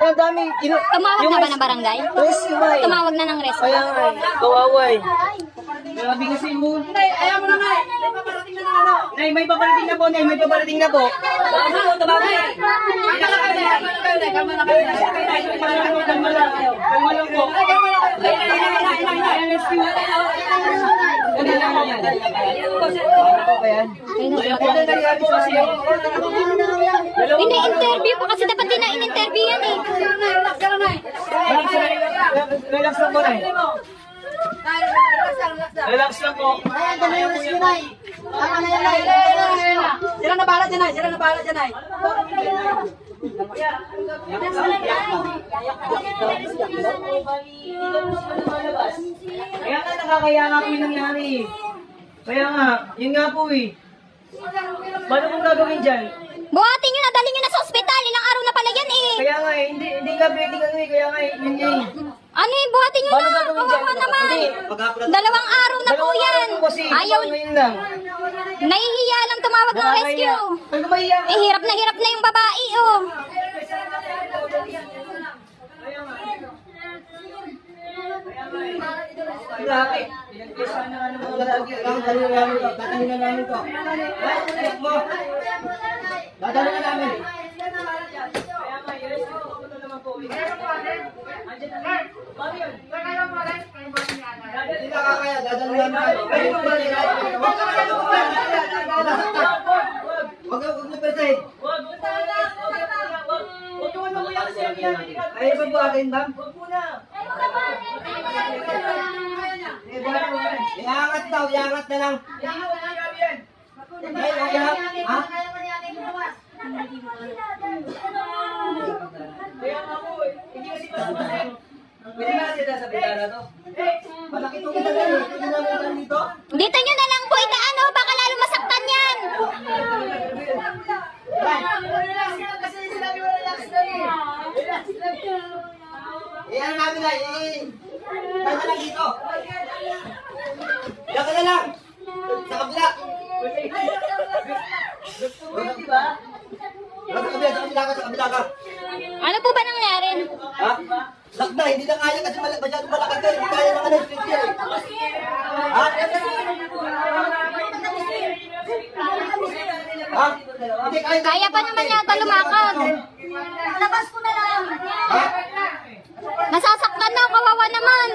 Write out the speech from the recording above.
Ang dami. Tumawag na ba ng barangay? Rescue ba eh. Tumawag na ng rescue. Kaya nga eh. Kawawa eh. Grabe kasi mo. Nay, ayaw mo na nga. May paparating na ng ano. Nay, may paparating na po. Nay, may paparating na po. Tumawag. Kalma na kayo. Kalma lang po. Ini-interview pa kasi dapat din na in-interview yan eh. Relax lang po, Nay. Relax lang po. Sila na bahala dyan, Nay. Sila na bahala dyan, Nay. Kaya nga nakakaya nga po yung nangyari. Kaya nga, yun nga po eh. Paano kung gagawin dyan? Buhatin nyo na, dali nyo na sa ospital. Ilang araw na pala yan eh. Kaya nga eh, hindi nga pwede ano eh. Kaya nga eh, yun nga eh. Ano eh, buhatin nyo Paano na. gagawin dyan? Kawawa naman. Hindi. 2 araw na po yan. Ayaw. Ngayon lang. Nahihiya lang tumawag ng rescue. Ano ba iya? Eh, hirap na yung babae oh. Grabe. Pinagpisahan na ano mga lalaki. Dadalhin na namin to. Dadalhin na namin. Kaya nga, i-rescue ko ito naman po. Andiyan na lang. Mami yun. Hindi nakakaya. Dadalhin na namin. Huwag mo persahin. Huwag mo mamuyak siya. Ay, ba po akin, ma'am? Huwag mo na. Iangat daw, iangat na lang. Ha? Pwede ba kasi sa bitara to? Malaki itong bitara dito? Dito nyo na lang po itaano, baka lalo masaktan yan. Iyan namin na, tayo lang dito. Iyan ka na lang. Sa kabila. Sa kabila ka. Ano po ba nangyari? Ha? Lakda, hindi na kaya kasi masyadong malaki ka. Hindi kaya ng ano, street here. Ha? Ha? Hindi Kaya pa naman yata lumakad. Labas ko na lang. Ha? Nasasaktan na, kawawa naman.